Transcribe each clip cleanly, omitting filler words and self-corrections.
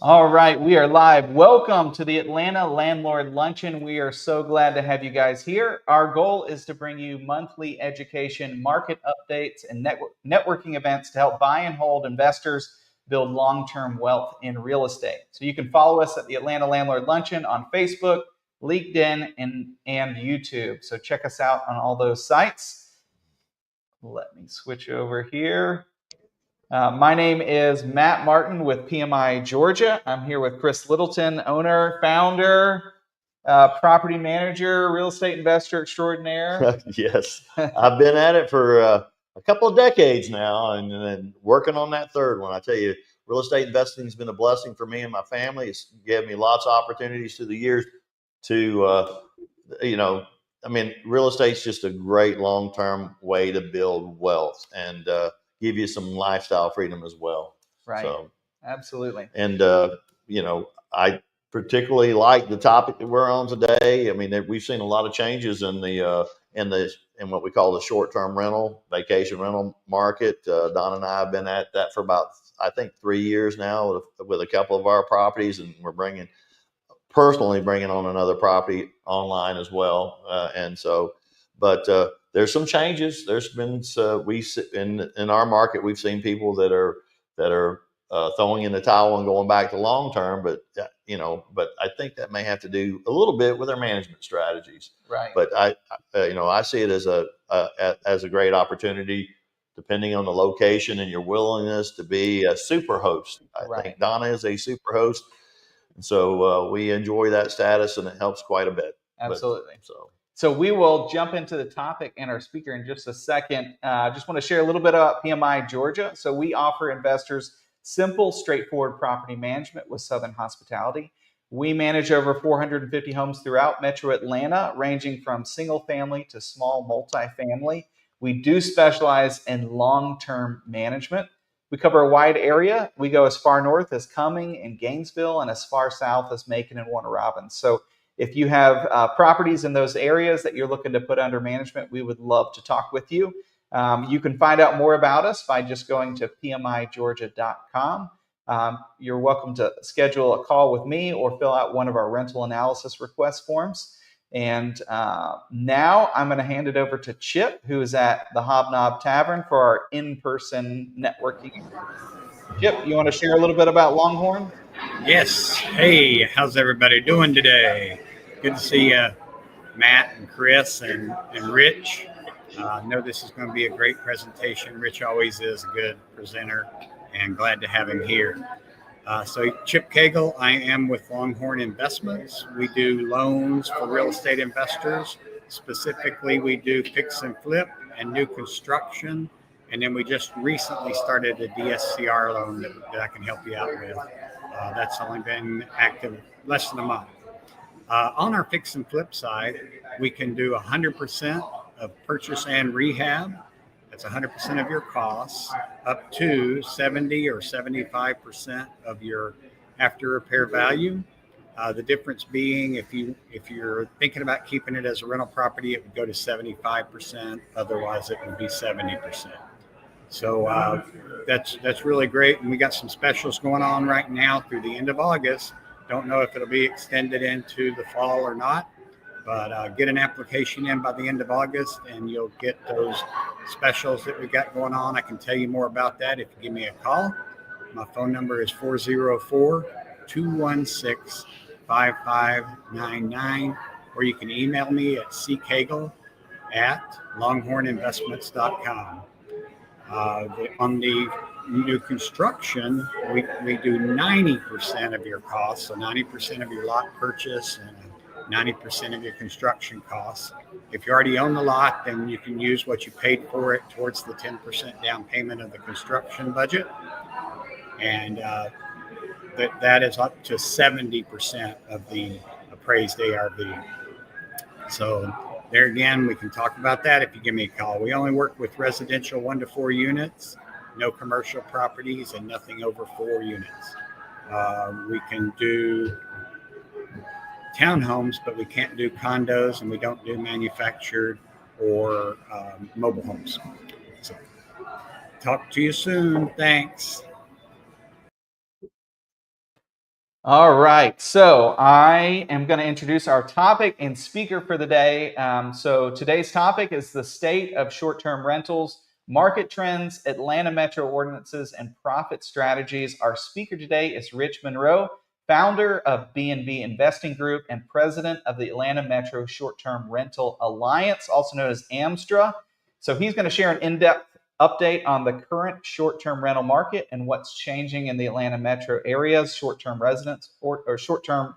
All right, we are live. Welcome to the Atlanta Landlord Luncheon. We are so glad to have you guys here. Our goal is to bring you monthly education, market updates, and networking events to help buy and hold investors build long-term wealth in real estate. So you can follow us at the Atlanta Landlord Luncheon on Facebook, LinkedIn, and YouTube. So check us out on all those sites. Let me switch over here. My name is Matt Martin with PMI Georgia. I'm here with Chris Littleton, owner, founder, property manager, real estate investor extraordinaire. Yes, I've been at it for a couple of decades now, and working on that third one. I tell you, real estate investing has been a blessing for me and my family. It's given me lots of opportunities through the years to, real estate's just a great long-term way to build wealth and give you some lifestyle freedom as well. Right. So, absolutely. And, I particularly like the topic that we're on today. I mean, we've seen a lot of changes in what we call the short-term rental, vacation rental market. Don and I have been at that for about, I think, 3 years now with a couple of our properties, and we're personally bringing on another property online as well. There's some changes. There's been in our market, we've seen people that are throwing in the towel and going back to long term, but I think that may have to do a little bit with their management strategies. Right. But I see it as a great opportunity, depending on the location and your willingness to be a super host. I think Donna is a super host, and so we enjoy that status, and it helps quite a bit. Absolutely. So we will jump into the topic and our speaker in just a second. I just want to share a little bit about PMI Georgia. So we offer investors simple, straightforward property management with Southern hospitality. We manage over 450 homes throughout Metro Atlanta, ranging from single family to small multifamily. We do specialize in long-term management. We cover a wide area. We go as far north as Cumming and Gainesville, and as far south as Macon and Warner Robins. So if you have properties in those areas that you're looking to put under management, we would love to talk with you. You can find out more about us by just going to pmigeorgia.com. You're welcome to schedule a call with me or fill out one of our rental analysis request forms. And now I'm going to hand it over to Chip, who is at the Hobnob Tavern for our in-person networking. Chip, you want to share a little bit about Longhorn? Yes. Hey, how's everybody doing today? Good to see Matt and Chris and Rich. I know this is going to be a great presentation. Rich always is a good presenter, and glad to have him here. So Chip Cagle, I am with Longhorn Investments. We do loans for real estate investors. Specifically, we do fix and flip and new construction. And then we just recently started a DSCR loan that I can help you out with. That's only been active less than a month. On our fix and flip side, we can do 100% of purchase and rehab. That's 100% of your costs, up to 70 or 75% of your after repair value. The difference being, if you're thinking about keeping it as a rental property, it would go to 75%. Otherwise, it would be 70%. So that's really great. And we got some specials going on right now through the end of August. Don't know if it'll be extended into the fall or not, but get an application in by the end of August and you'll get those specials that we got going on. I can tell you more about that if you give me a call. My phone number is 404-216-5599, or you can email me at ccagle@longhorninvestments.com. On the new construction, we do 90% of your costs, so 90% of your lot purchase and 90% of your construction costs. If you already own the lot, then you can use what you paid for it towards the 10% down payment of the construction budget. And that is up to 70% of the appraised ARV. So there again, we can talk about that if you give me a call. We only work with residential 1 to 4 units, no commercial properties, and nothing over 4 units. We can do townhomes, but we can't do condos, and we don't do manufactured or mobile homes. So, talk to you soon. Thanks. All right, so I am going to introduce our topic and speaker for the day. So today's topic is the state of short-term rentals, market trends, Atlanta Metro ordinances, and profit strategies. Our speaker today is Rich Munroe, founder of B&B Investing Group and president of the Atlanta Metro Short-Term Rental Alliance, also known as AMSTRA. So he's going to share an in-depth update on the current short-term rental market and what's changing in the Atlanta metro area's short-term residents or short-term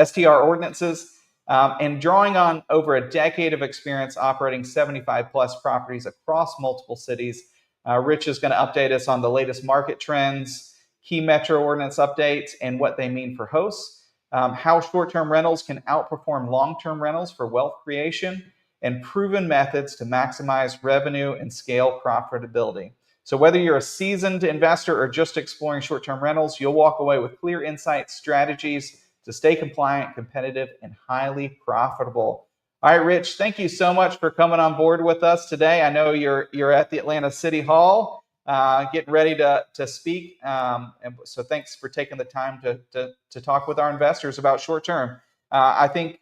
STR ordinances, and drawing on over a decade of experience operating 75 plus properties across multiple cities. Rich is going to update us on the latest market trends, key metro ordinance updates, and what they mean for hosts, how short-term rentals can outperform long-term rentals for wealth creation, and proven methods to maximize revenue and scale profitability. So whether you're a seasoned investor or just exploring short-term rentals, you'll walk away with clear insights, strategies to stay compliant, competitive, and highly profitable. All right, Rich, thank you so much for coming on board with us today. I know you're at the Atlanta City Hall getting ready to speak. And so thanks for taking the time to talk with our investors about short-term. I think,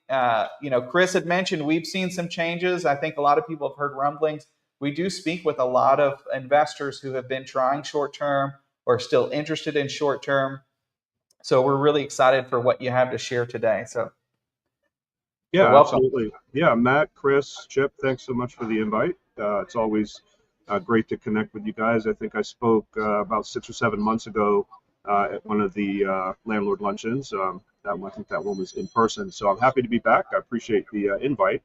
Chris had mentioned we've seen some changes. I think a lot of people have heard rumblings. We do speak with a lot of investors who have been trying short-term or still interested in short-term. So we're really excited for what you have to share today. Yeah, welcome. absolutely. Yeah, Matt, Chris, Chip, thanks so much for the invite. It's always great to connect with you guys. I think I spoke about 6 or 7 months ago at one of the landlord luncheons. I think that one was in person. So I'm happy to be back. I appreciate the invite.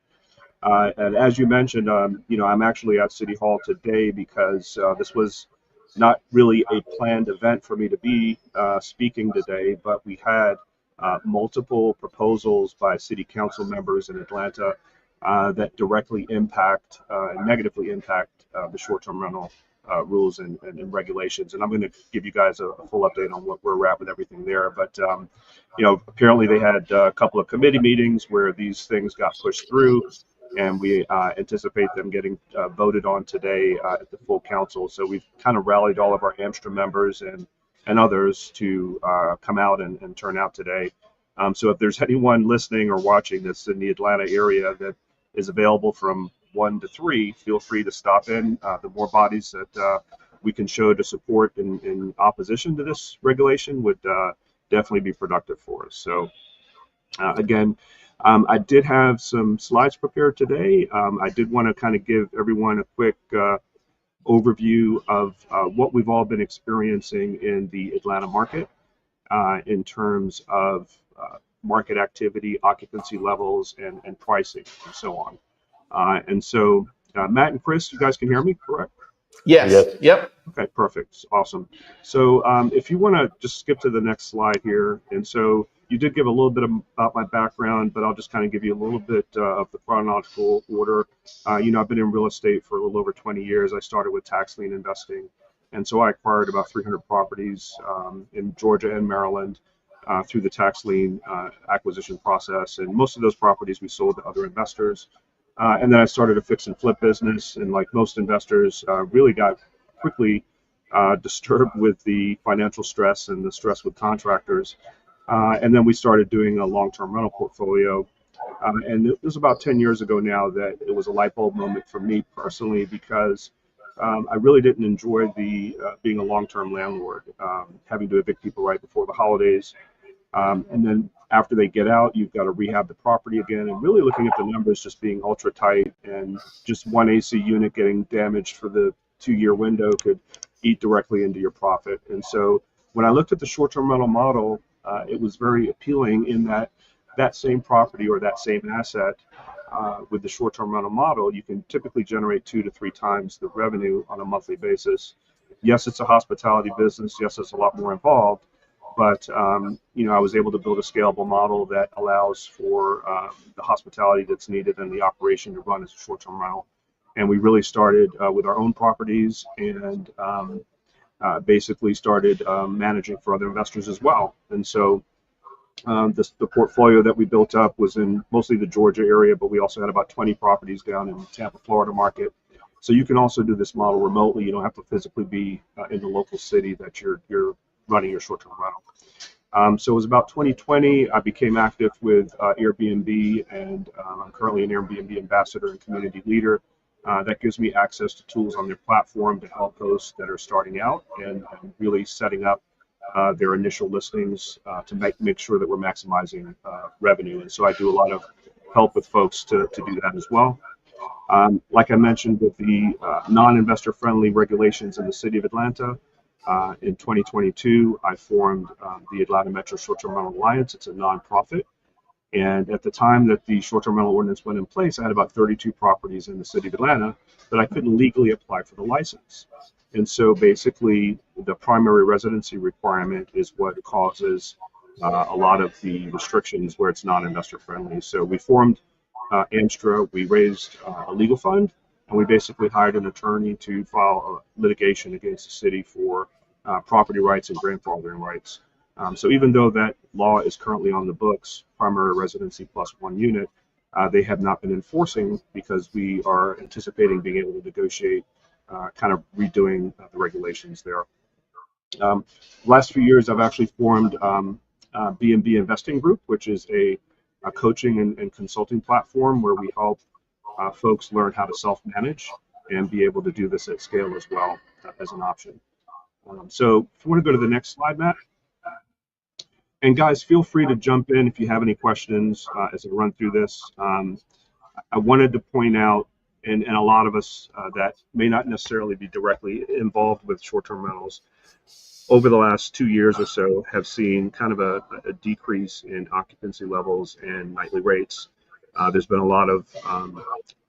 And as you mentioned, I'm actually at City Hall today because this was not really a planned event for me to be speaking today, but we had multiple proposals by city council members in Atlanta that directly impact and negatively impact the short-term rental rules and regulations. And I'm going to give you guys a full update on where we're at with everything there. But, apparently they had a couple of committee meetings where these things got pushed through, and we anticipate them getting voted on today at the full council. So we've kind of rallied all of our AMSTRA members and others to come out and turn out today. So if there's anyone listening or watching that's in the Atlanta area that is available from 1 to 3, feel free to stop in. The more bodies that we can show to support in opposition to this regulation would definitely be productive for us. So again, I did have some slides prepared today. I did want to kind of give everyone a quick overview of what we've all been experiencing in the Atlanta market in terms of market activity, occupancy levels, and pricing, and so on. And so, Matt and Chris, you guys can hear me, correct? Yes. Yep. Okay, perfect. Awesome. So if you want to just skip to the next slide here. And so you did give a little bit about my background, but I'll just kind of give you a little bit of the chronological order. I've been in real estate for a little over 20 years. I started with tax lien investing. And so I acquired about 300 properties in Georgia and Maryland through the tax lien acquisition process. And most of those properties we sold to other investors. And then I started a fix and flip business, and like most investors, really got quickly disturbed with the financial stress and the stress with contractors. And then we started doing a long-term rental portfolio. And it was about 10 years ago now that it was a light bulb moment for me personally, because I really didn't enjoy being a long-term landlord, having to evict people right before the holidays. And then after they get out, you've got to rehab the property again, and really looking at the numbers just being ultra tight, and just one AC unit getting damaged for the 2-year window could eat directly into your profit. And so when I looked at the short-term rental model, it was very appealing in that same property or that same asset with the short-term rental model, you can typically generate 2 to 3 times the revenue on a monthly basis. Yes, it's a hospitality business. Yes, it's a lot more involved. But, I was able to build a scalable model that allows for the hospitality that's needed and the operation to run as a short-term rental. And we really started with our own properties and basically started managing for other investors as well. And so the portfolio that we built up was in mostly the Georgia area, but we also had about 20 properties down in the Tampa, Florida market. So you can also do this model remotely. You don't have to physically be in the local city that you're running your short-term rental. So it was about 2020, I became active with Airbnb, and I'm currently an Airbnb ambassador and community leader. That gives me access to tools on their platform to help hosts that are starting out and really setting up their initial listings to make sure that we're maximizing revenue. And so I do a lot of help with folks to do that as well. Like I mentioned, with the non-investor friendly regulations in the city of Atlanta, in 2022, I formed the Atlanta Metro Short-Term Rental Alliance. It's a nonprofit. And at the time that the short-term rental ordinance went in place, I had about 32 properties in the city of Atlanta that I couldn't legally apply for the license. And so basically, the primary residency requirement is what causes a lot of the restrictions where it's non-investor friendly. So we formed AMSTRA, we raised a legal fund, and we basically hired an attorney to file litigation against the city for property rights and grandfathering rights. So even though that law is currently on the books, primary residency plus one unit, they have not been enforcing because we are anticipating being able to negotiate kind of redoing the regulations there. Last few years, I've actually formed B&B Investing Group, which is a coaching and consulting platform where we help folks learn how to self-manage and be able to do this at scale as well as an option. So if you want to go to the next slide, Matt. And guys, feel free to jump in if you have any questions as I run through this. I wanted to point out, and a lot of us that may not necessarily be directly involved with short-term rentals, over the last 2 years or so have seen kind of a decrease in occupancy levels and nightly rates. There's been a lot of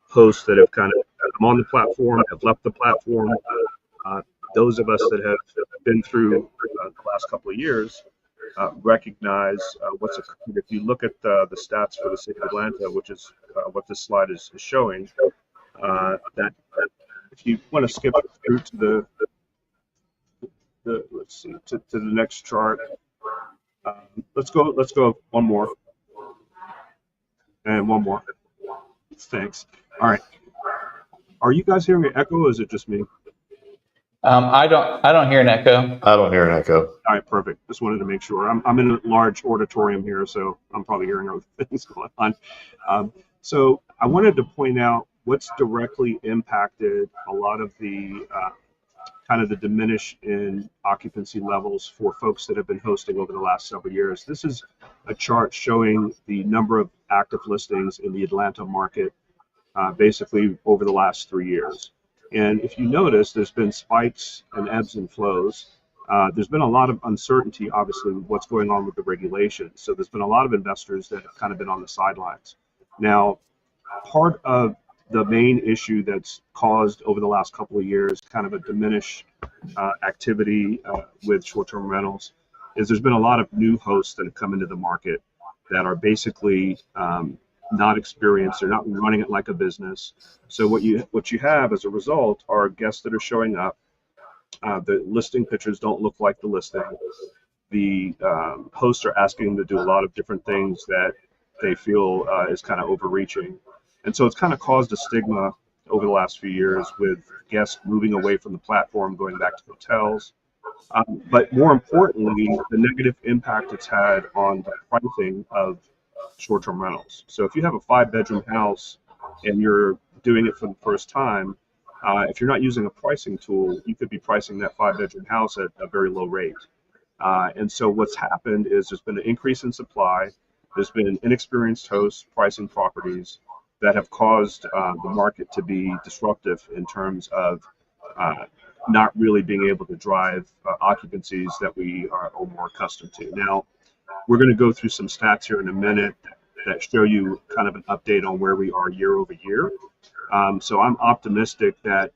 hosts that have kind of come on the platform, have left the platform. Those of us that have been through the last couple of years recognize what's occurred. If you look at the stats for the city of Atlanta, which is what this slide is showing, that if you want to skip through to let's see, to the next chart. Let's go one more. And one more. Thanks. All right. Are you guys hearing an echo or is it just me? I don't hear an echo. I don't hear an echo. All right, perfect. Just wanted to make sure. I'm in a large auditorium here, so I'm probably hearing other things going on. So I wanted to point out what's directly impacted a lot of the kind of the diminish in occupancy levels for folks that have been hosting over the last several years. This is a chart showing the number of active listings in the Atlanta market basically over the last 3 years. And if you notice, there's been spikes and ebbs and flows. There's been a lot of uncertainty, obviously, with what's going on with the regulations. So there's been a lot of investors that have kind of been on the sidelines. Now, part of the main issue that's caused over the last couple of years kind of a diminished activity with short-term rentals is there's been a lot of new hosts that have come into the market that are basically not experienced. They're not running it like a business. So what you have as a result are guests that are showing up. The listing pictures don't look like the listing. The hosts are asking them to do a lot of different things that they feel is kind of overreaching. And so it's kind of caused a stigma over the last few years with guests moving away from the platform, going back to hotels. But more importantly, the negative impact it's had on the pricing of short-term rentals. So if you have a 5-bedroom house and you're doing it for the first time, if you're not using a pricing tool, you could be pricing that 5-bedroom house at a very low rate. And so what's happened is there's been an increase in supply. There's been inexperienced hosts pricing properties that have caused the market to be disruptive in terms of not really being able to drive occupancies that we are more accustomed to. Now, we're going to go through some stats here in a minute that show you kind of an update on where we are year over year. So I'm optimistic that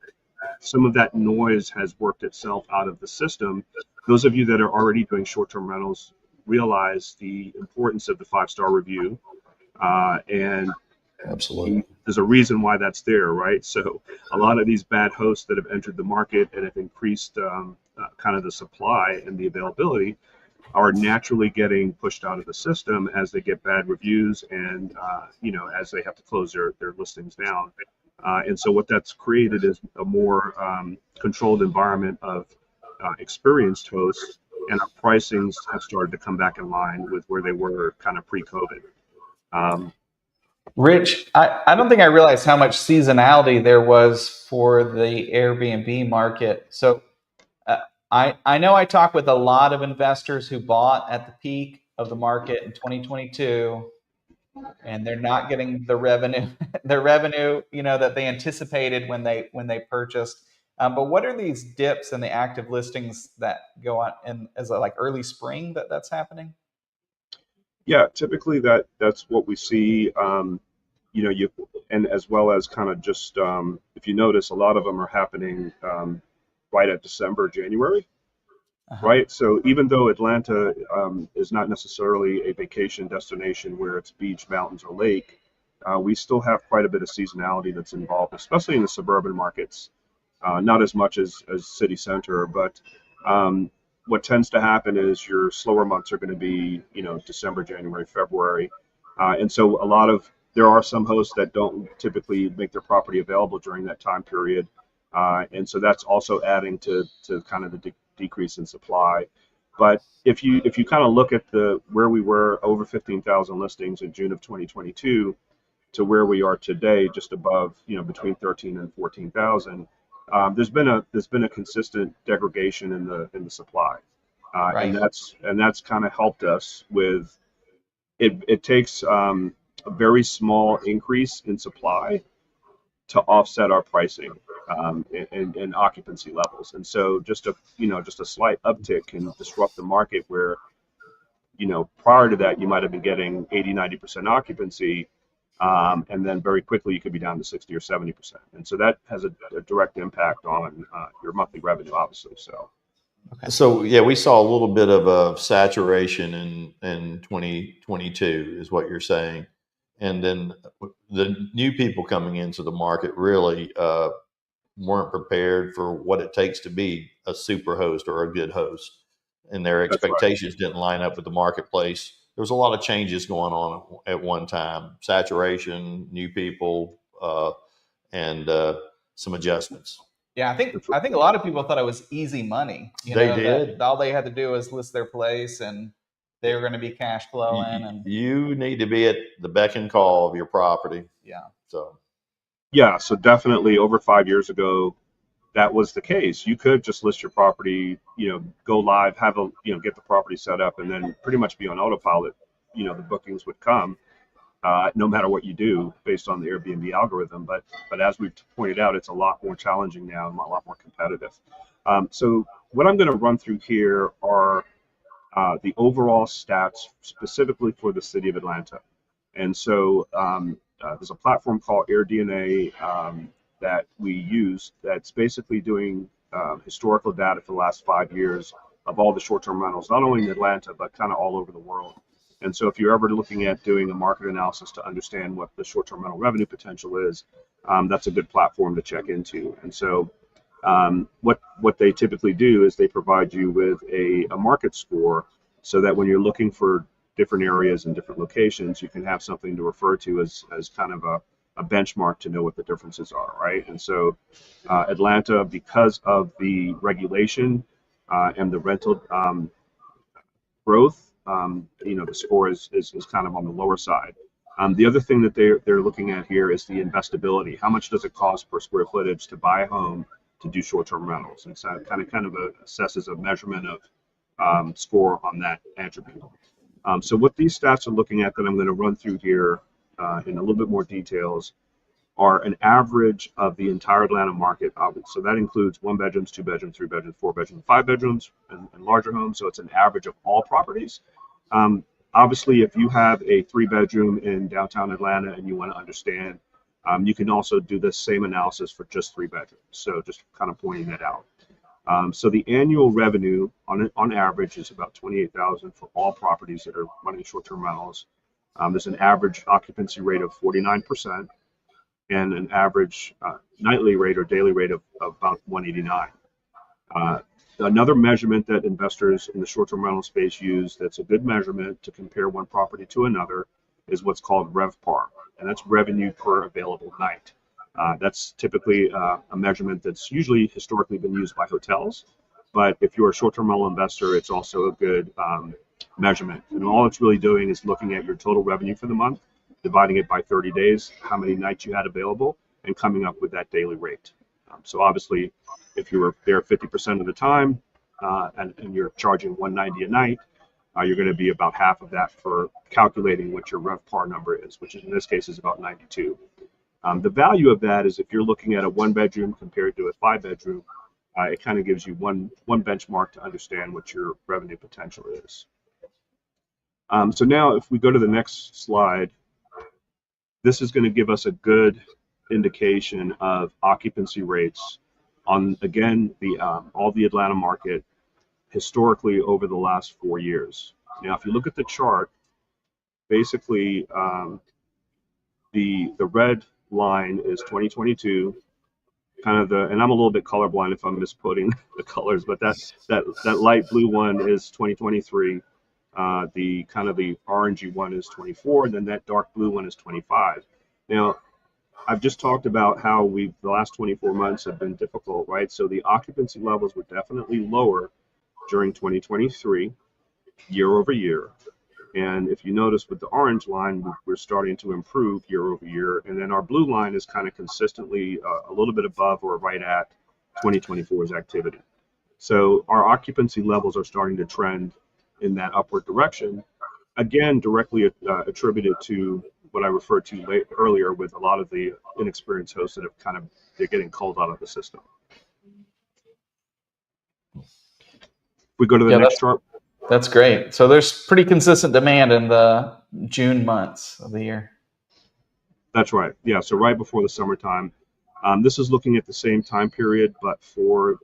some of that noise has worked itself out of the system. Those of you that are already doing short-term rentals realize the importance of the 5-star review. And Absolutely. there's a reason why that's there, right? So a lot of these bad hosts that have entered the market and have increased kind of the supply and the availability are naturally getting pushed out of the system as they get bad reviews and as they have to close their listings down. And so what that's created is a more controlled environment of experienced hosts and our pricings have started to come back in line with where they were kind of pre-COVID. Rich, I don't think I realized how much seasonality there was for the Airbnb market. So I know I talk with a lot of investors who bought at the peak of the market in 2022, and they're not getting the revenue that they anticipated when they purchased. But what are these dips in the active listings that go on in as like early spring that's happening? Yeah, typically that's what we see. And as well as kind of just if you notice, a lot of them are happening right at December, January. Right. So even though Atlanta is not necessarily a vacation destination where it's beach, mountains, or lake, we still have quite a bit of seasonality that's involved, especially in the suburban markets. Not as much as city center, but what tends to happen is your slower months are going to be, December, January, February. And so there are some hosts that don't typically make their property available during that time period. And so that's also adding to kind of the decrease in supply. But if you kind of look at where we were over 15,000 listings in June of 2022 to where we are today, just above, between 13 and 14,000, there's been a consistent degradation in the supply, Right. and that's kind of helped us with it. It takes a very small increase in supply to offset our pricing and occupancy levels. And so just a slight uptick can disrupt the market where, prior to that, you might have been getting 80-90% occupancy. And then very quickly you could be down to 60 or 70%. And so that has a direct impact on your monthly revenue, obviously. So yeah, we saw a little bit of a saturation in 2022 is what you're saying. And then the new people coming into the market really weren't prepared for what it takes to be a super host or a good host. And their That's right. expectations didn't line up with the marketplace. There was a lot of changes going on at one time: saturation, new people, and some adjustments. Yeah, I think a lot of people thought it was easy money. They did. That all they had to do was list their place and they were going to be cash flowing. And You need to be at the beck and call of your property. yeah, So definitely over 5 years ago, that was the case. You could just list your property, go live, get the property set up, and then pretty much be on autopilot. The bookings would come, no matter what you do based on the Airbnb algorithm. But as we've pointed out, it's a lot more challenging now and a lot more competitive. So what I'm going to run through here are the overall stats specifically for the city of Atlanta. And so there's a platform called AirDNA that we use that's basically doing historical data for the last 5 years of all the short-term rentals, not only in Atlanta, but kind of all over the world. And so if you're ever looking at doing a market analysis to understand what the short-term rental revenue potential is, that's a good platform to check into. And so what they typically do is they provide you with a market score so that when you're looking for different areas and different locations, you can have something to refer to as kind of a benchmark to know what the differences are, right? And so Atlanta, because of the regulation and the rental growth, the score is kind of on the lower side. The other thing that they're looking at here is the investability. How much does it cost per square footage to buy a home to do short-term rentals? And so kind of assesses a measurement of score on that attribute. So what these stats are looking at that I'm going to run through here in a little bit more details are an average of the entire Atlanta market. So that includes 1 bedrooms, 2 bedrooms, 3 bedrooms, 4 bedrooms, 5 bedrooms, and larger homes. So it's an average of all properties. Obviously, if you have a 3-bedroom in downtown Atlanta and you want to understand, you can also do the same analysis for just 3 bedrooms. So just kind of pointing that out. So the annual revenue on average is about $28,000 for all properties that are running short-term rentals. There's an average occupancy rate of 49% and an average nightly rate or daily rate of about 189. Another measurement that investors in the short-term rental space use that's a good measurement to compare one property to another is what's called RevPAR, and that's revenue per available night. That's typically a measurement that's usually historically been used by hotels. But if you're a short-term rental investor, it's also a good measurement. And all it's really doing is looking at your total revenue for the month, dividing it by 30 days, how many nights you had available, and coming up with that daily rate. So obviously, if you were there 50% of the time and you're charging $190 a night, you're going to be about half of that for calculating what your RevPAR number is, which in this case is about 92. The value of that is if you're looking at a 1-bedroom compared to a 5-bedroom, it kind of gives you one benchmark to understand what your revenue potential is. So now if we go to the next slide, this is going to give us a good indication of occupancy rates on, again, all the Atlanta market historically over the last 4 years. Now, if you look at the chart, basically the red line is 2022, kind of and I'm a little bit colorblind if I'm misputting the colors, but that light blue one is 2023. The kind of the orangey one is 24, and then that dark blue one is 25. Now, I've just talked about how the last 24 months have been difficult, right? So the occupancy levels were definitely lower during 2023, year over year. And if you notice with the orange line, we're starting to improve year over year. And then our blue line is kind of consistently a little bit above or right at 2024's activity. So our occupancy levels are starting to trend in that upward direction, again, directly attributed to what I referred to earlier with a lot of the inexperienced hosts that have they're getting culled out of the system. If we go to the next chart. That's great. So there's pretty consistent demand in the June months of the year. That's right. Yeah. So right before the summertime. This is looking at the same time period, but for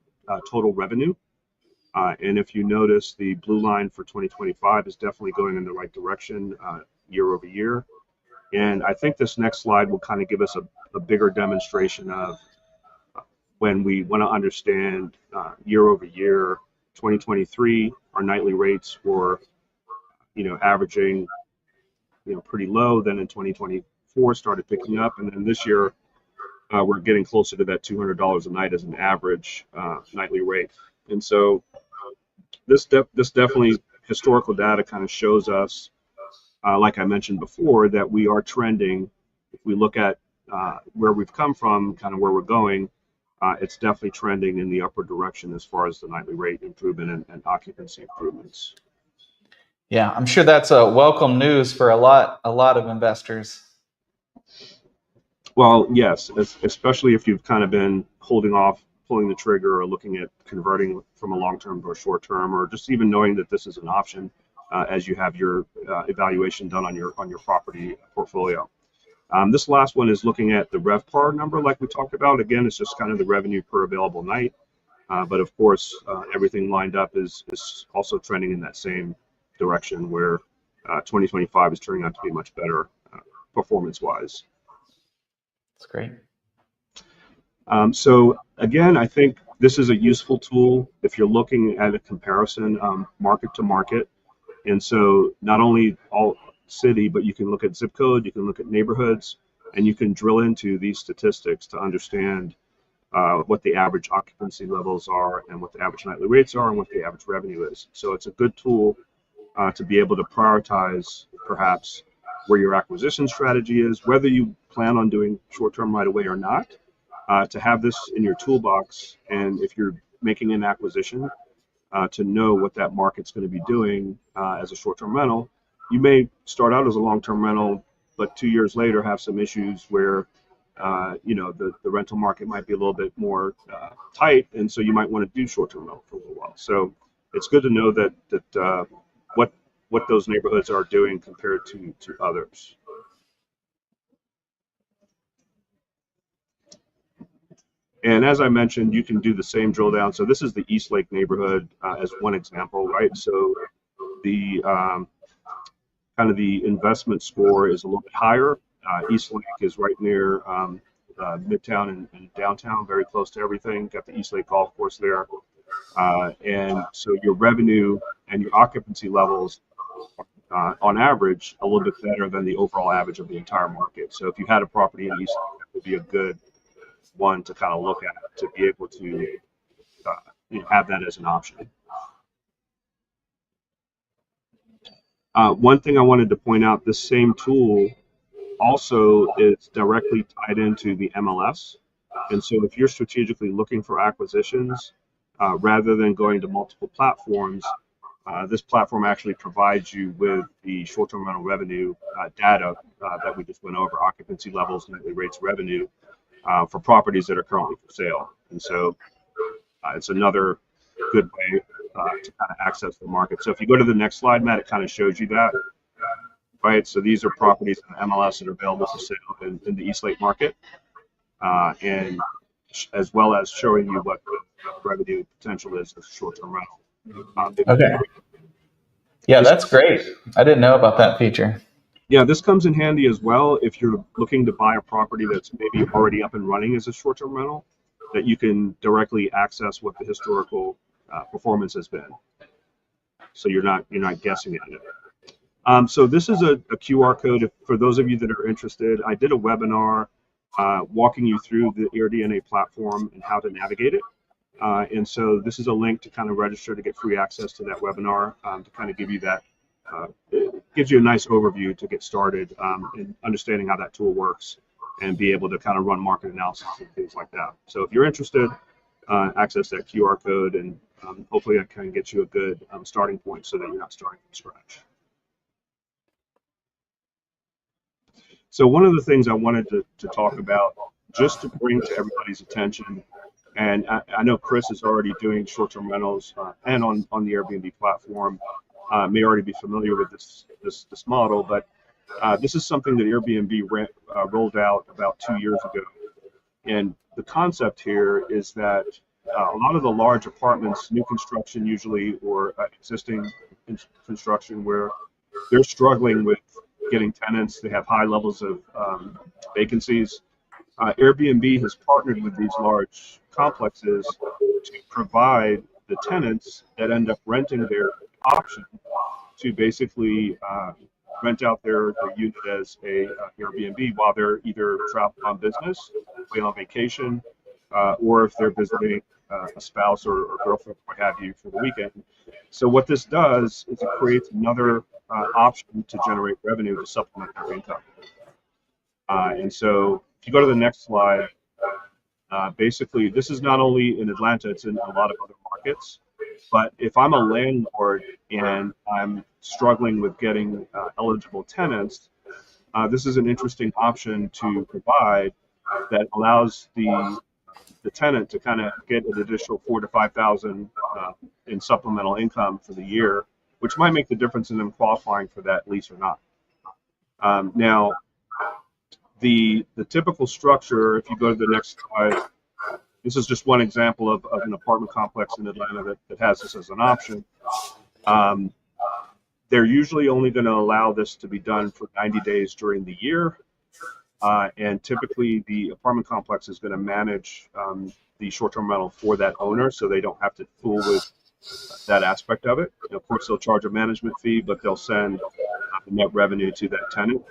total revenue. And if you notice, the blue line for 2025 is definitely going in the right direction year over year. And I think this next slide will kind of give us a bigger demonstration of when we want to understand year over year. 2023, our nightly rates were, averaging, pretty low. Then in 2024, started picking up, and then this year, we're getting closer to that $200 a night as an average nightly rate. And so, this definitely historical data kind of shows us, like I mentioned before, that we are trending. If we look at where we've come from, kind of where we're going. It's definitely trending in the upward direction as far as the nightly rate improvement and occupancy improvements. Yeah, I'm sure that's a welcome news for a lot of investors. Well, yes, especially if you've kind of been holding off, pulling the trigger, or looking at converting from a long-term to a short-term, or just even knowing that this is an option as you have your evaluation done on your property portfolio. This last one is looking at the RevPAR number, like we talked about. Again, it's just kind of the revenue per available night. But of course, everything lined up is also trending in that same direction where 2025 is turning out to be much better performance-wise. That's great. So again, I think this is a useful tool if you're looking at a comparison market to market. And so not only all city, but you can look at zip code, you can look at neighborhoods, and you can drill into these statistics to understand what the average occupancy levels are and what the average nightly rates are and what the average revenue is. So it's a good tool to be able to prioritize perhaps where your acquisition strategy is, whether you plan on doing short-term right away or not, to have this in your toolbox. And if you're making an acquisition, to know what that market's going to be doing as a short-term rental. You may start out as a long-term rental, but 2 years later have some issues where, the rental market might be a little bit more tight, and so you might want to do short-term rental for a little while. So it's good to know that what those neighborhoods are doing compared to others. And as I mentioned, you can do the same drill down. So this is the East Lake neighborhood as one example, right? So the kind of the investment score is a little bit higher. East Lake is right near Midtown and downtown, very close to everything. Got the East Lake Golf Course there. And so your revenue and your occupancy levels on average a little bit better than the overall average of the entire market. So if you had a property in East Lake, that would be a good one to kind of look at to be able to have that as an option. One thing I wanted to point out, this same tool also is directly tied into the MLS. And so if you're strategically looking for acquisitions, rather than going to multiple platforms, this platform actually provides you with the short-term rental revenue data that we just went over, occupancy levels, nightly rates, revenue, for properties that are currently for sale. And so it's another good way to kind of access the market. So if you go to the next slide, Matt, it kind of shows you that, right? So these are properties in MLS that are available for sale in the East Lake market, and as well as showing you what the revenue potential is for short-term rental. Okay. Yeah, that's great. I didn't know about that feature. Yeah, this comes in handy as well if you're looking to buy a property that's maybe already up and running as a short-term rental, that you can directly access what the historical performance has been. So you're not guessing at it. So this is a QR code. For those of you that are interested, I did a webinar walking you through the AirDNA platform and how to navigate it. And so this is a link to kind of register to get free access to that webinar, to kind of give you that. It gives you a nice overview to get started in understanding how that tool works and be able to kind of run market analysis and things like that. So if you're interested, access that QR code, and hopefully I can get you a good starting point so that you're not starting from scratch. So one of the things I wanted to talk about, just to bring to everybody's attention, and I know Chris is already doing short-term rentals and on the Airbnb platform, may already be familiar with this model, but this is something that Airbnb rolled out about 2 years ago. And the concept here is that a lot of the large apartments, new construction usually, or existing construction, where they're struggling with getting tenants, they have high levels of vacancies. Airbnb has partnered with these large complexes to provide the tenants that end up renting their option to basically rent out their unit as a Airbnb while they're either traveling on business, going on vacation, or if they're visiting a spouse or girlfriend, what have you, for the weekend. So what this does is it creates another option to generate revenue to supplement their income. And so if you go to the next slide, basically this is not only in Atlanta, it's in a lot of other markets. But if I'm a landlord and I'm struggling with getting eligible tenants, this is an interesting option to provide that allows the tenant to kind of get an additional $4,000 to $5,000 in supplemental income for the year, which might make the difference in them qualifying for that lease or not. Now, the typical structure, if you go to the next slide, this is just one example of an apartment complex in Atlanta that has this as an option. They're usually only going to allow this to be done for 90 days during the year. And typically the apartment complex is going to manage the short-term rental for that owner, so they don't have to fool with that aspect of it. And of course, they'll charge a management fee, but they'll send net revenue to that tenant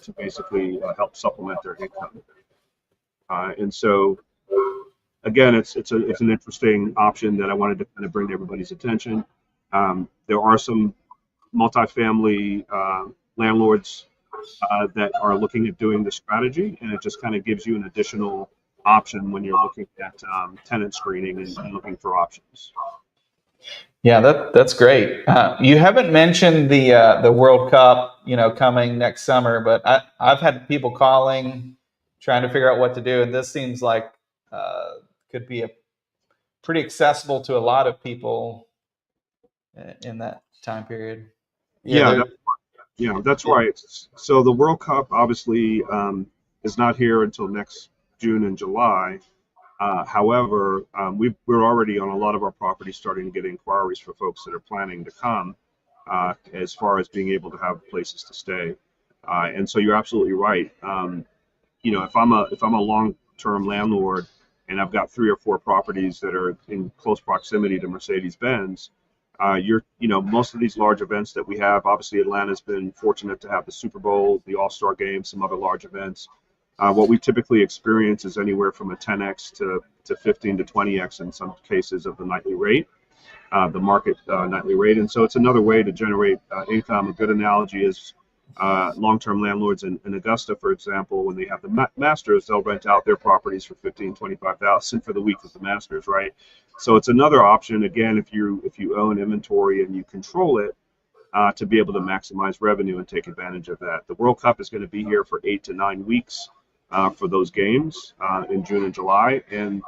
to basically help supplement their income. And so, again, it's an interesting option that I wanted to kind of bring to everybody's attention. There are some multifamily landlords that are looking at doing this strategy, and it just kind of gives you an additional option when you're looking at tenant screening and looking for options. Yeah, that's great. You haven't mentioned the World Cup, coming next summer, but I've had people calling, trying to figure out what to do, and this seems like could be pretty accessible to a lot of people in that time period. Yeah, that's right. So the World Cup obviously is not here until next June and July. However, we're already on a lot of our properties starting to get inquiries for folks that are planning to come, as far as being able to have places to stay. And so you're absolutely right. If I'm a long-term landlord and I've got 3 or 4 properties that are in close proximity to Mercedes-Benz, most of these large events that we have, obviously Atlanta's been fortunate to have the Super Bowl, the All-Star Game, some other large events. What we typically experience is anywhere from a 10x to 15 to 20x in some cases of the nightly rate, the market nightly rate. And so it's another way to generate income. A good analogy is long-term landlords in Augusta, for example, when they have the Masters, they'll rent out their properties for 15, 25,000 for the week of the Masters, right? So it's another option, again, if you own inventory and you control it, to be able to maximize revenue and take advantage of that. The World Cup is going to be here for 8 to 9 weeks for those games in June and July, and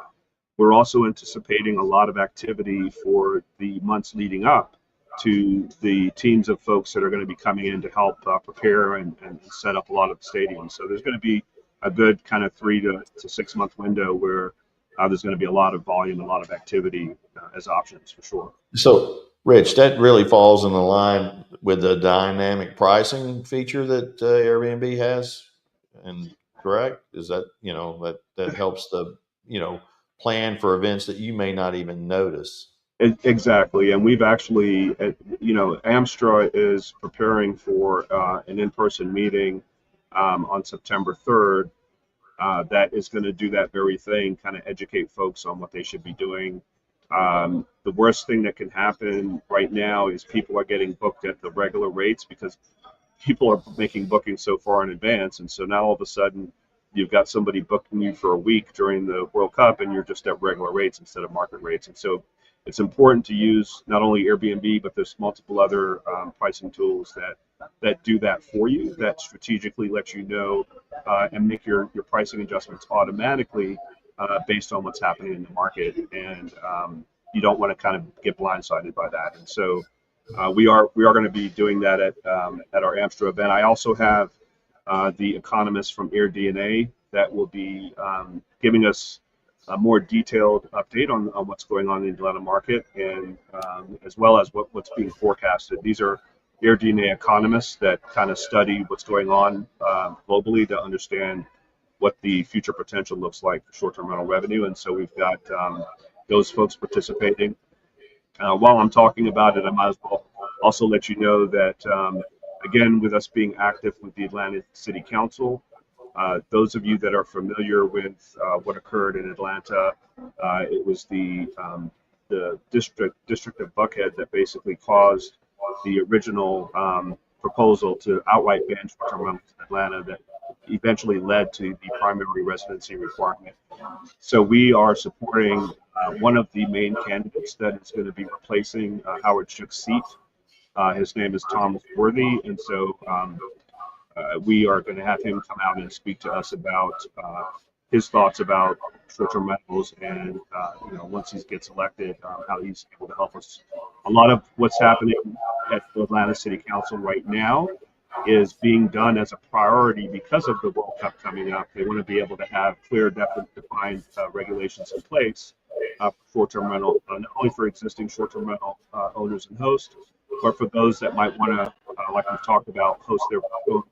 we're also anticipating a lot of activity for the months leading up to the teams of folks that are going to be coming in to help prepare and set up a lot of the stadiums. So there's going to be a good kind of 3 to 6 month window where there's going to be a lot of volume, a lot of activity as options for sure. So, Rich, that really falls in the line with the dynamic pricing feature that Airbnb has, and correct? Is that, that helps the, plan for events that you may not even notice? Exactly, and we've actually, AMSTRA is preparing for an in-person meeting on September 3rd that is going to do that very thing, kind of educate folks on what they should be doing. The worst thing that can happen right now is people are getting booked at the regular rates because people are making bookings so far in advance, and so now all of a sudden you've got somebody booking you for a week during the World Cup and you're just at regular rates instead of market rates. And so it's important to use not only Airbnb, but there's multiple other pricing tools that do that for you, that strategically let you know and make your pricing adjustments automatically based on what's happening in the market. And you don't want to kind of get blindsided by that. And so we are going to be doing that at our AMSTRA event. I also have the economist from AirDNA that will be giving us a more detailed update on what's going on in the Atlanta market, and as well as what's being forecasted. These are AirDNA economists that kind of study what's going on globally to understand what the future potential looks like for short-term rental revenue. And so we've got those folks participating. While I'm talking about it, I might as well also let you know that, again, with us being active with the Atlanta City Council, those of you that are familiar with what occurred in Atlanta, it was the district of Buckhead that basically caused the original proposal to outright ban short-term rentals in Atlanta that eventually led to the primary residency requirement. So we are supporting one of the main candidates that is going to be replacing Howard Shook's seat. His name is Thomas Worthy, and so we are going to have him come out and speak to us about his thoughts about short-term rentals, and once he gets elected, how he's able to help us. A lot of what's happening at the Atlanta City Council right now is being done as a priority because of the World Cup coming up. They want to be able to have clear, defined regulations in place for short-term rental, not only for existing short-term rental owners and hosts, but for those that might want to, like we've talked about, host their own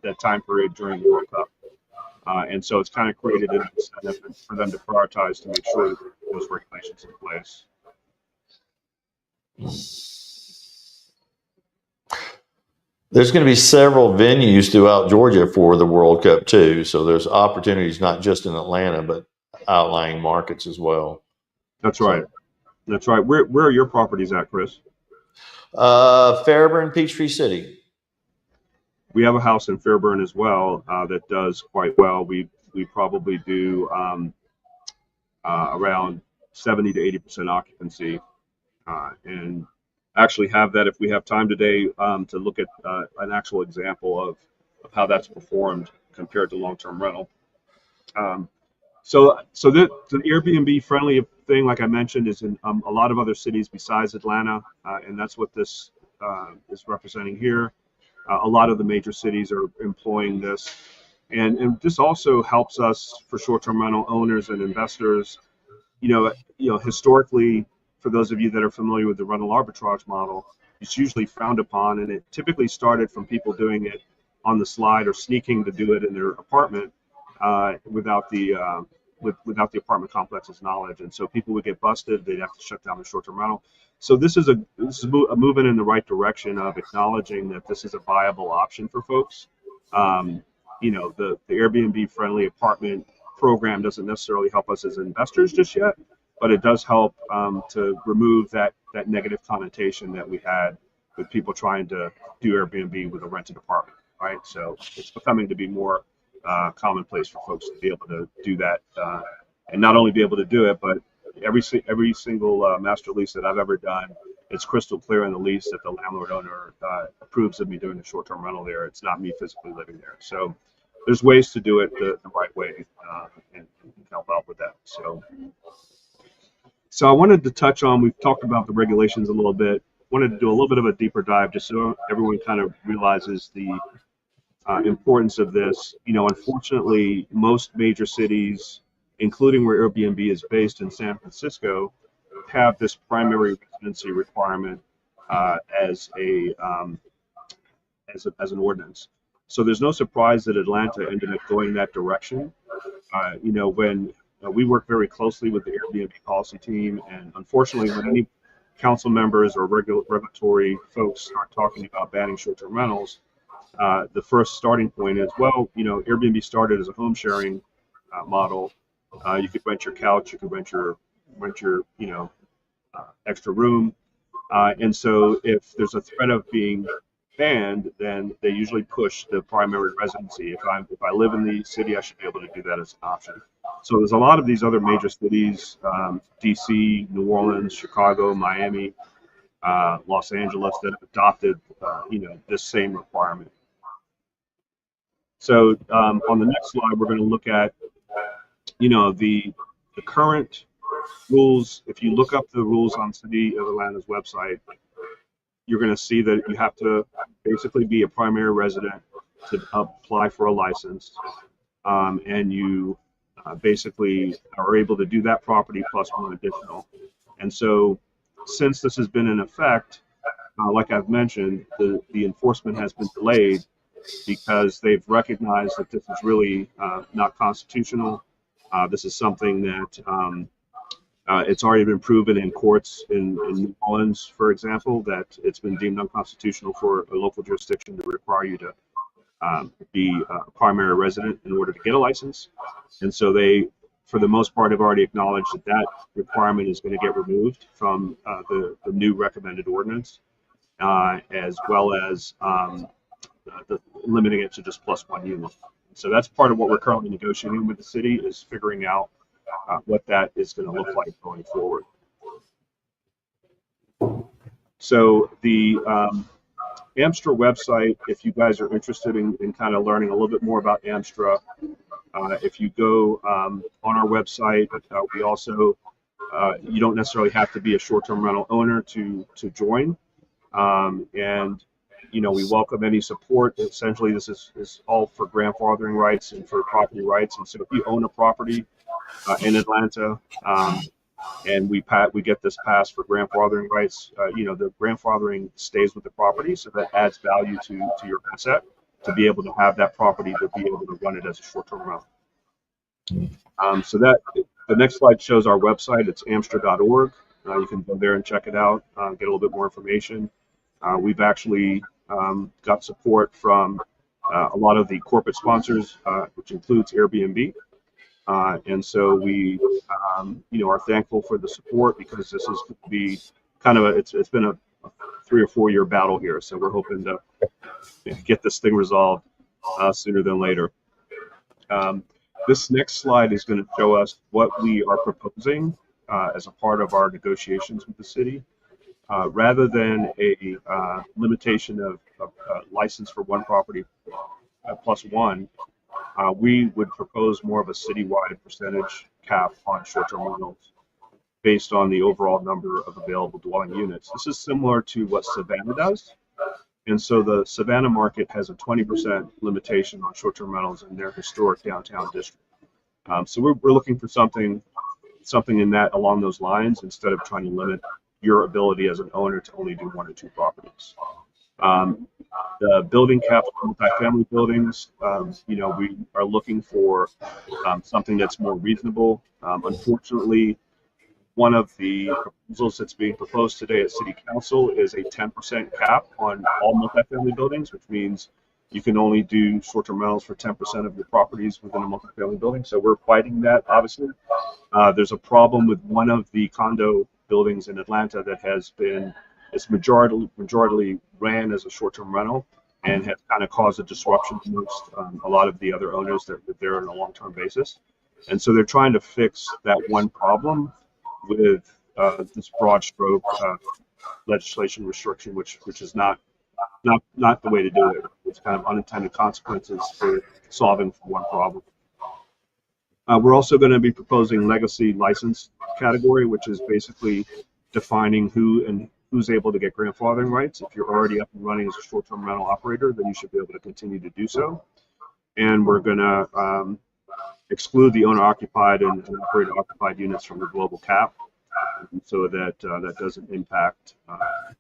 that time period during the World Cup. And so it's kind of created an incentive for them to prioritize to make sure that those regulations in place. There's going to be several venues throughout Georgia for the World Cup too. So there's opportunities not just in Atlanta, but outlying markets as well. That's right. That's right. Where are your properties at, Chris? Fairburn, Peachtree City. We have a house in Fairburn as well that does quite well. We probably do around 70 to 80% occupancy, and actually have that, if we have time today, to look at an actual example of how that's performed compared to long-term rental. So the Airbnb friendly thing, like I mentioned, is in a lot of other cities besides Atlanta, and that's what this is representing here. A lot of the major cities are employing this, and this also helps us for short-term rental owners and investors. Historically, for those of you that are familiar with the rental arbitrage model, it's usually frowned upon, and it typically started from people doing it on the slide or sneaking to do it in their apartment without the apartment complex's knowledge, and so people would get busted. They'd have to shut down the short-term rental. So this is a movement in the right direction of acknowledging that this is a viable option for folks. the Airbnb friendly apartment program doesn't necessarily help us as investors just yet, but it does help to remove that negative connotation that we had with people trying to do Airbnb with a rented apartment, right? So it's becoming to be more commonplace for folks to be able to do that, and not only be able to do it, but every single master lease that I've ever done, it's crystal clear in the lease that the landlord owner approves of me doing a short-term rental there. It's not me physically living there. So there's ways to do it the right way, and help out with that. So I wanted to touch on, we've talked about the regulations a little bit, wanted to do a little bit of a deeper dive just so everyone kind of realizes the importance of this. Unfortunately, most major cities, including where Airbnb is based in San Francisco, have this primary residency requirement as an ordinance. So there's no surprise that Atlanta ended up going that direction. When we work very closely with the Airbnb policy team, and unfortunately, when any council members or regulatory folks start talking about banning short-term rentals, the first starting point is, Airbnb started as a home sharing model. You could rent your couch, you could rent your extra room, and so if there's a threat of being banned, then they usually push the primary residency. If I live in the city, I should be able to do that as an option. So there's a lot of these other major cities, DC, New Orleans, Chicago, Miami, Los Angeles, that have adopted this same requirement. So on the next slide, we're going to look at the current rules. If you look up the rules on City of Atlanta's website, you're going to see that you have to basically be a primary resident to apply for a license, and you basically are able to do that property plus one additional. And so since this has been in effect, like I've mentioned, the enforcement has been delayed because they've recognized that this is really not constitutional. This is something that it's already been proven in courts in New Orleans, for example, that it's been deemed unconstitutional for a local jurisdiction to require you to be a primary resident in order to get a license. And so they, for the most part, have already acknowledged that that requirement is going to get removed from the new recommended ordinance, as well as limiting it to just plus one unit. So that's part of what we're currently negotiating with the city, is figuring out what that is going to look like going forward. So the AMSTRA website, if you guys are interested in kind of learning a little bit more about AMSTRA, if you go on our website, we also, you don't necessarily have to be a short-term rental owner to join. And we welcome any support. Essentially, this is all for grandfathering rights and for property rights. And so if you own a property in Atlanta, and we get this passed for grandfathering rights, the grandfathering stays with the property, so that adds value to your asset to be able to have that property to be able to run it as a short-term rental. So that the next slide shows our website. It's amstra.org. You can go there and check it out, get a little bit more information. We've actually got support from a lot of the corporate sponsors, which includes Airbnb. And so we, are thankful for the support, because this is going to be kind of it's been a 3 or 4 year battle here. So we're hoping to get this thing resolved sooner than later. This next slide is going to show us what we are proposing as a part of our negotiations with the city. Rather than a limitation of license for one property plus one, we would propose more of a citywide percentage cap on short-term rentals based on the overall number of available dwelling units. This is similar to what Savannah does. And so the Savannah market has a 20% limitation on short-term rentals in their historic downtown district. So we're looking for something in that along those lines, instead of trying to limit your ability as an owner to only do 1 or 2 properties. The building caps for multifamily buildings, we are looking for something that's more reasonable. Unfortunately, one of the proposals that's being proposed today at City Council is a 10% cap on all multifamily buildings, which means you can only do short-term rentals for 10% of your properties within a multifamily building. So we're fighting that, obviously. There's a problem with one of the condo buildings in Atlanta that has been, it's majority ran as a short-term rental and has kind of caused a disruption amongst a lot of the other owners that live there on a long-term basis. And so they're trying to fix that one problem with this broad stroke legislation restriction, which is not the way to do it. It's kind of unintended consequences for solving for one problem. We're also going to be proposing legacy license category, which is basically defining who's able to get grandfathering rights. If you're already up and running as a short-term rental operator, then you should be able to continue to do so. And we're going to exclude the owner-occupied and operator-occupied units from the global cap, so that that doesn't impact,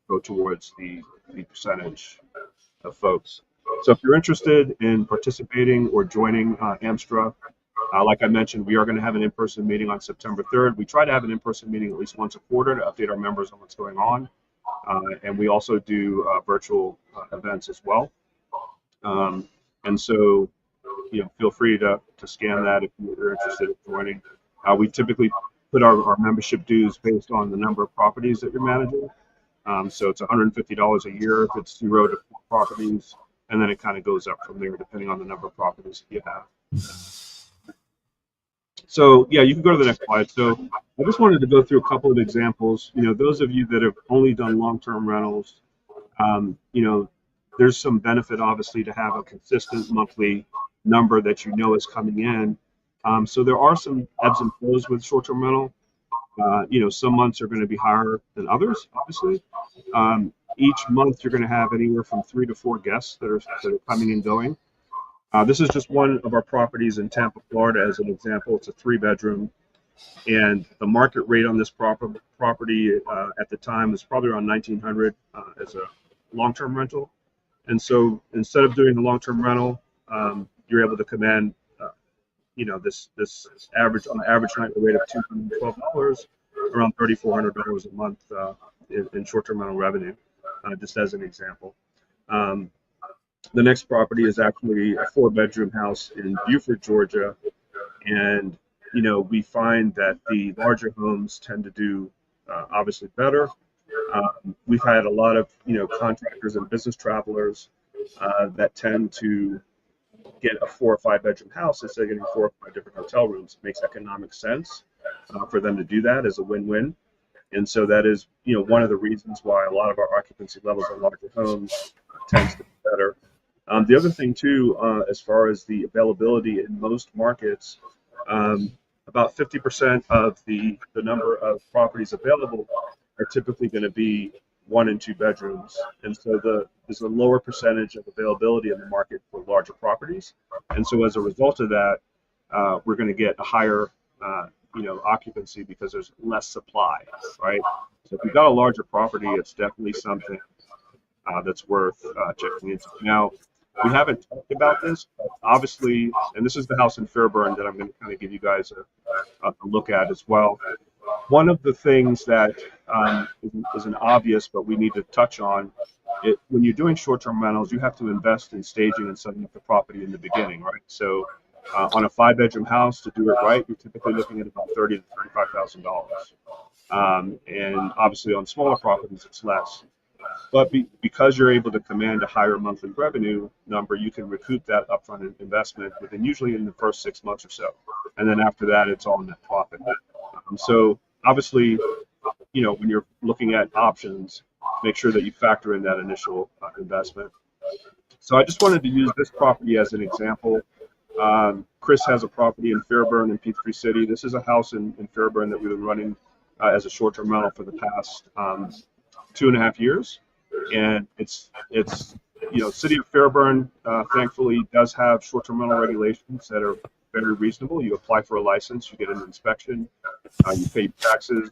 go towards the percentage of folks. So if you're interested in participating or joining AMSTRA, like I mentioned, we are going to have an in-person meeting on September 3rd. We try to have an in-person meeting at least once a quarter to update our members on what's going on. And we also do virtual events as well. And so, feel free to scan that if you're interested in joining. We typically put our membership dues based on the number of properties that you're managing. So it's $150 a year if it's 0 to 4 properties, and then it kind of goes up from there depending on the number of properties that you have. So yeah, you can go to the next slide. So I just wanted to go through a couple of examples. Those of you that have only done long-term rentals, there's some benefit obviously to have a consistent monthly number that is coming in. So there are some ebbs and flows with short-term rental. Some months are going to be higher than others, obviously. Each month you're going to have anywhere from 3 to 4 guests that are coming and going. This is just one of our properties in Tampa, Florida, as an example. It's a 3-bedroom, and the market rate on this property at the time was probably around $1,900 as a long-term rental. And so instead of doing a long-term rental, you're able to command, this average night rate of $212, around $3,400 a month in short-term rental revenue, just as an example. The next property is actually a 4-bedroom house in Beaufort, Georgia. And, we find that the larger homes tend to do obviously better. We've had a lot of, contractors and business travelers that tend to get a 4 or 5-bedroom house instead of getting 4 or 5 different hotel rooms. It makes economic sense for them to do that as a win-win. And so that is, one of the reasons why a lot of our occupancy levels on larger homes tends to be better. The other thing too, as far as the availability in most markets, about 50% of the number of properties available are typically going to be 1 and 2 bedrooms. And so there's a lower percentage of availability in the market for larger properties. And so as a result of that, we're going to get a higher, occupancy because there's less supply, right? So if you've got a larger property, it's definitely something that's worth checking into. Now, we haven't talked about this, but obviously, and this is the house in Fairburn that I'm going to kind of give you guys a look at as well. One of the things that isn't obvious, but we need to touch on, when you're doing short-term rentals, you have to invest in staging and setting up the property in the beginning, right? So on a 5-bedroom house, to do it right, you're typically looking at about $30,000 to $35,000. And obviously on smaller properties, it's less. But because you're able to command a higher monthly revenue number, you can recoup that upfront investment usually in the first 6 months or so. And then after that, it's all net profit. So obviously, when you're looking at options, make sure that you factor in that initial investment. So I just wanted to use this property as an example. Chris has a property in Fairburn in Peachtree City. This is a house in Fairburn that we've been running as a short-term rental for the past 2.5 years, and it's City of Fairburn thankfully does have short-term rental regulations that are very reasonable. You apply for a license, you get an inspection, you pay taxes,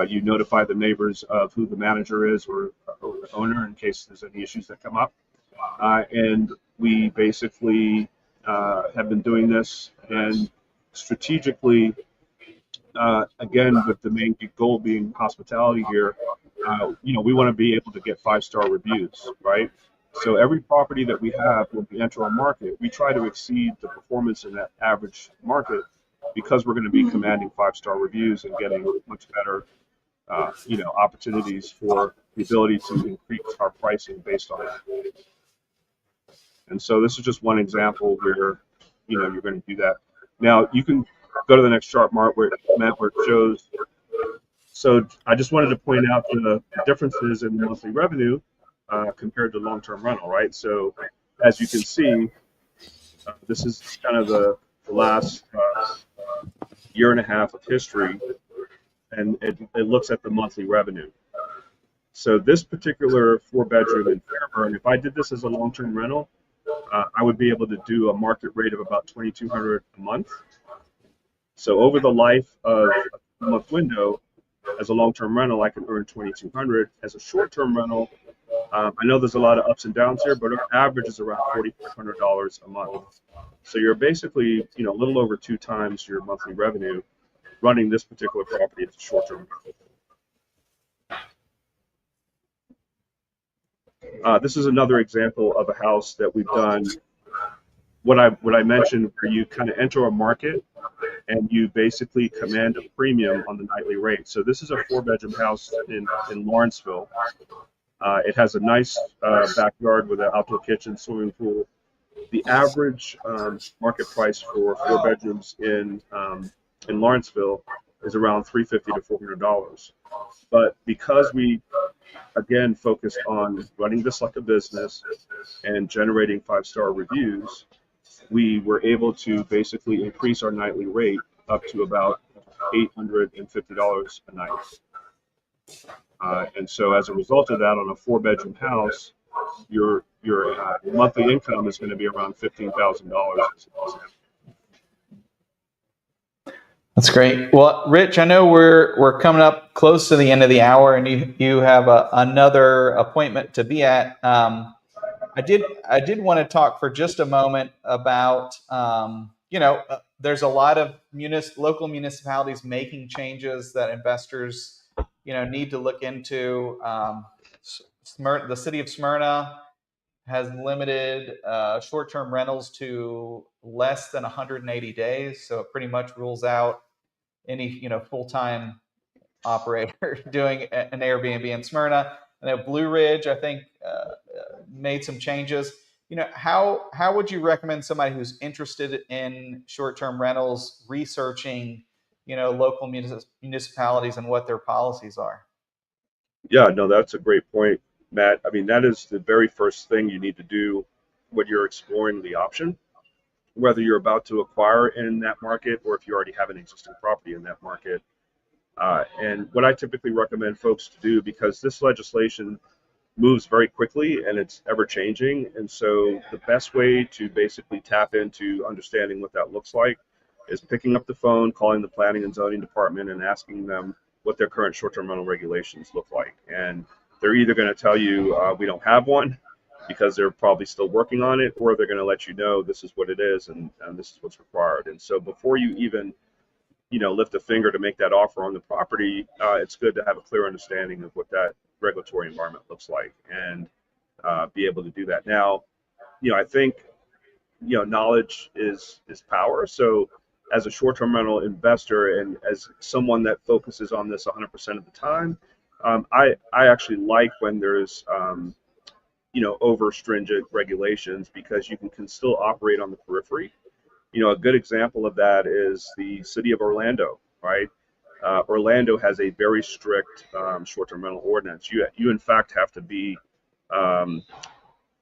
you notify the neighbors of who the manager is or the owner in case there's any issues that come up, and we basically have been doing this and strategically. Again, with the main goal being hospitality here, we want to be able to get 5-star reviews, right? So every property that we have when we enter a market, we try to exceed the performance in that average market because we're going to be commanding 5-star reviews and getting much better, opportunities for the ability to increase our pricing based on that. And so this is just one example where, you're going to do that. Now you can go to the next chart, Matt, where it shows. So I just wanted to point out the differences in monthly revenue compared to long-term rental, right? So as you can see, this is kind of the last year and a half of history, and it looks at the monthly revenue. So this particular 4-bedroom in Fairburn, if I did this as a long-term rental, I would be able to do a market rate of about $2,200 a month. So over the life of a month window, as a long-term rental, I can earn $2,200. As a short-term rental, I know there's a lot of ups and downs here, but our average is around $4,500 a month. So you're basically, a little over 2 times your monthly revenue running this particular property as a short-term rental. This is another example of a house that we've done. What I mentioned, where you kind of enter a market and you basically command a premium on the nightly rate. So this is a 4-bedroom house in Lawrenceville. It has a nice backyard with an outdoor kitchen, swimming pool. The average market price for 4 bedrooms in Lawrenceville is around $350 to $400. But because we, again, focused on running this like a business and generating 5-star reviews, we were able to basically increase our nightly rate up to about $850 a night. And so as a result of that, on a 4-bedroom house, your monthly income is going to be around $15,000. That's great. Well, Rich, I know we're coming up close to the end of the hour, and you have another appointment to be at. I did want to talk for just a moment about there's a lot of local municipalities making changes that investors need to look into. The city of Smyrna has limited short-term rentals to less than 180 days, so it pretty much rules out any full-time operator doing an Airbnb in Smyrna. I know Blue Ridge, I think, made some changes. How would you recommend somebody who's interested in short-term rentals researching, local municipalities and what their policies are? Yeah, no, that's a great point, Matt. I mean, that is the very first thing you need to do when you're exploring the option, whether you're about to acquire in that market or if you already have an existing property in that market. And what I typically recommend folks to do, because this legislation moves very quickly and it's ever changing, and so the best way to basically tap into understanding what that looks like is picking up the phone, calling the planning and zoning department and asking them what their current short-term rental regulations look like. And they're either going to tell you we don't have one because they're probably still working on it, or they're going to let you know this is what it is and this is what's required. And so before you even lift a finger to make that offer on the property, it's good to have a clear understanding of what that regulatory environment looks like and be able to do that. Now, I think, knowledge is power. So as a short-term rental investor and as someone that focuses on this 100% of the time, I actually like when there's, over stringent regulations, because you can still operate on the periphery. A good example of that is the city of Orlando, right? Orlando has a very strict short-term rental ordinance. You in fact have to be a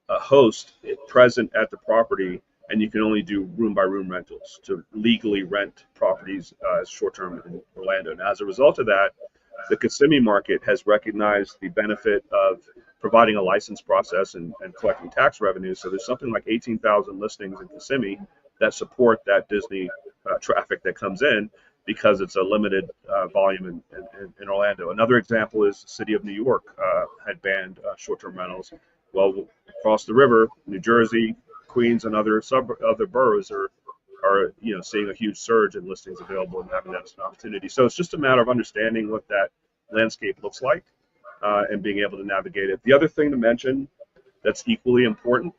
host present at the property, and you can only do room-by-room rentals to legally rent properties as short-term in Orlando. Now, as a result of that, the Kissimmee market has recognized the benefit of providing a license process and collecting tax revenue. So there's something like 18,000 listings in Kissimmee that support that Disney traffic that comes in, because it's a limited volume in Orlando. Another example is the city of New York had banned short-term rentals. Well, across the river, New Jersey, Queens, and other boroughs are seeing a huge surge in listings available and having that as an opportunity. So it's just a matter of understanding what that landscape looks like and being able to navigate it. The other thing to mention that's equally important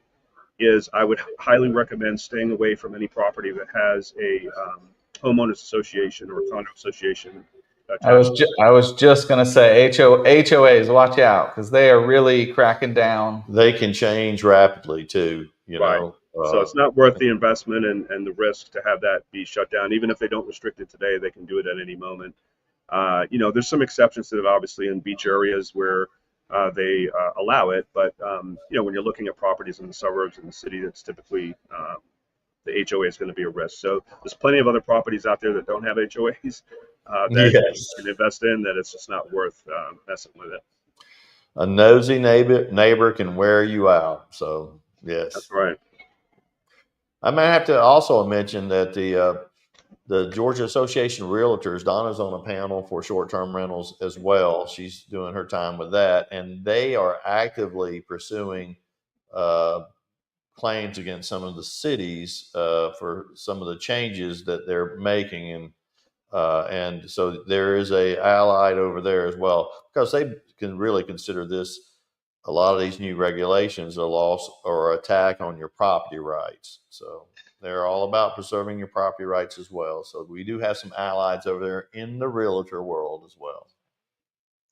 is I would highly recommend staying away from any property that has a homeowners association or condo association attached. I was just going to say HOAs, watch out, because they are really cracking down. They can change rapidly too, Right. So it's not worth the investment and the risk to have that be shut down. Even if they don't restrict it today, they can do it at any moment. There's some exceptions to that, obviously, in beach areas where they allow it. But, when you're looking at properties in the suburbs in the city, that's typically the HOA is going to be a risk. So there's plenty of other properties out there that don't have HOAs that Yes. you can invest in, that it's just not worth messing with it. A nosy neighbor can wear you out. So, yes. That's right. I might have to also mention that the Georgia Association of Realtors, Donna's on a panel for short-term rentals as well. She's doing her time with that, and they are actively pursuing claims against some of the cities for some of the changes that they're making, and so there is a allied over there as well, because they can really consider this, a lot of these new regulations, a loss or attack on your property rights. So they're all about preserving your property rights as well. So we do have some allies over there in the realtor world as well.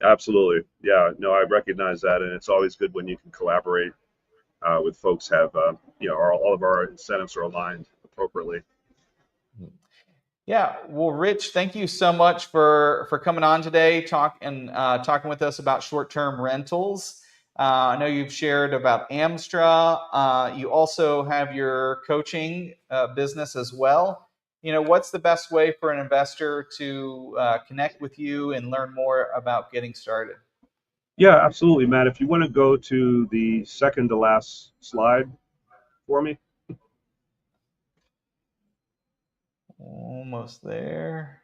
Absolutely. Yeah, no, I recognize that. And it's always good when you can collaborate with folks, have, all of our incentives are aligned appropriately. Yeah, well, Rich, thank you so much for coming on today, talking with us about short-term rentals. I know you've shared about AMSTRA. You also have your coaching business as well. What's the best way for an investor to connect with you and learn more about getting started? Yeah, absolutely, Matt. If you want to go to the second to last slide for me. Almost there.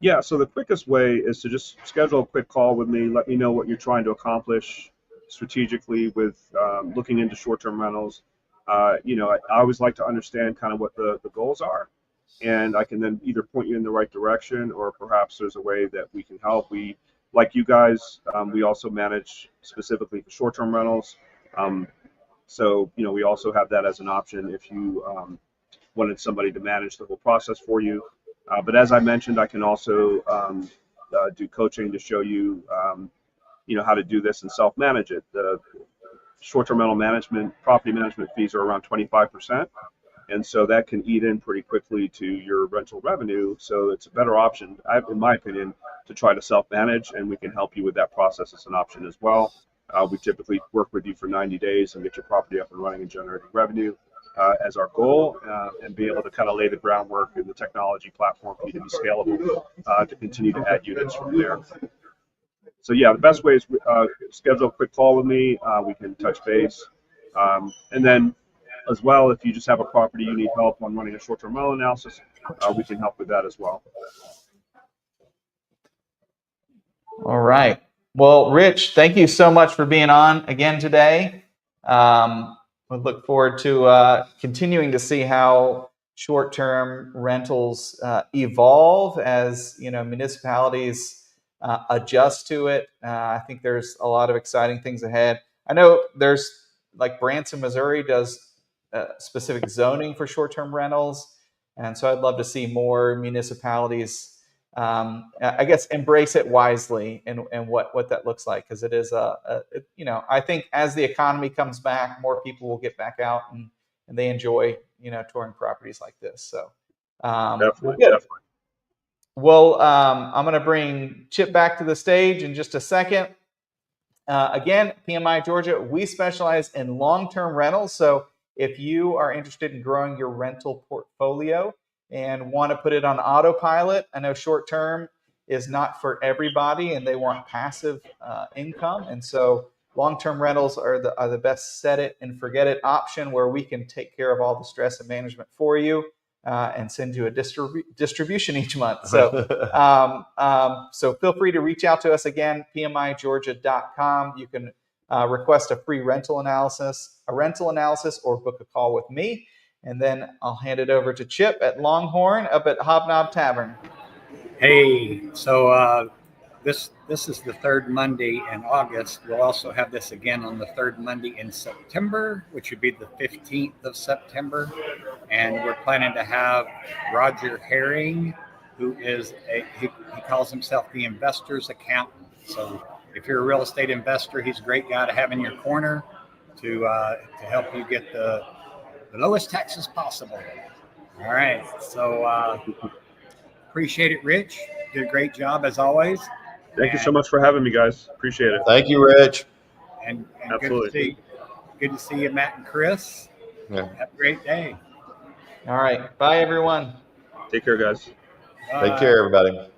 Yeah, so the quickest way is to just schedule a quick call with me. Let me know what you're trying to accomplish strategically with looking into short-term rentals. I always like to understand kind of what the goals are, and I can then either point you in the right direction, or perhaps there's a way that we can help. We, like you guys, we also manage specifically for short-term rentals. So we also have that as an option if you wanted somebody to manage the whole process for you. But as I mentioned, I can also do coaching to show you, how to do this and self-manage it. The short-term rental property management fees are around 25%. And so that can eat in pretty quickly to your rental revenue. So it's a better option, in my opinion, to try to self-manage, and we can help you with that process as an option as well. We typically work with you for 90 days and get your property up and running and generating revenue as our goal, and be able to kind of lay the groundwork in the technology platform for you to be scalable to continue to add units from there. So yeah, the best way is schedule a quick call with me. We can touch base. And then as well, if you just have a property you need help on running a short-term rental analysis, we can help with that as well. All right. Well, Rich, thank you so much for being on again today. We look forward to continuing to see how short-term rentals evolve as municipalities adjust to it. I think there's a lot of exciting things ahead. I know there's, like, Branson, Missouri does specific zoning for short-term rentals, and so I'd love to see more municipalities I guess embrace it wisely, and what that looks like, because it is I think as the economy comes back, more people will get back out and they enjoy touring properties like this. So Definitely. Well, I'm going to bring Chip back to the stage in just a second. Again, PMI Georgia, we specialize in long-term rentals. So if you are interested in growing your rental portfolio and want to put it on autopilot, I know short-term is not for everybody, and they want passive income. And so long-term rentals are the best set it and forget it option, where we can take care of all the stress and management for you and send you a distribution each month. So so feel free to reach out to us again, pmigeorgia.com. You can request a free rental analysis, or book a call with me. And then I'll hand it over to Chip at Longhorn up at Hobnob Tavern. Hey, so this is the third Monday in August. We'll also have this again on the third Monday in September, which would be the 15th of September. And we're planning to have Roger Herring, who is he calls himself the investor's accountant. So if you're a real estate investor, he's a great guy to have in your corner to help you get the lowest taxes possible. All right. So appreciate it, Rich. Did a great job as always. Thank you so much for having me, guys. Appreciate it. Thank you, Rich. And Absolutely. good to see you, Matt and Chris. Yeah. Have a great day. All right. Bye, everyone. Take care, guys. Bye. Take care, everybody.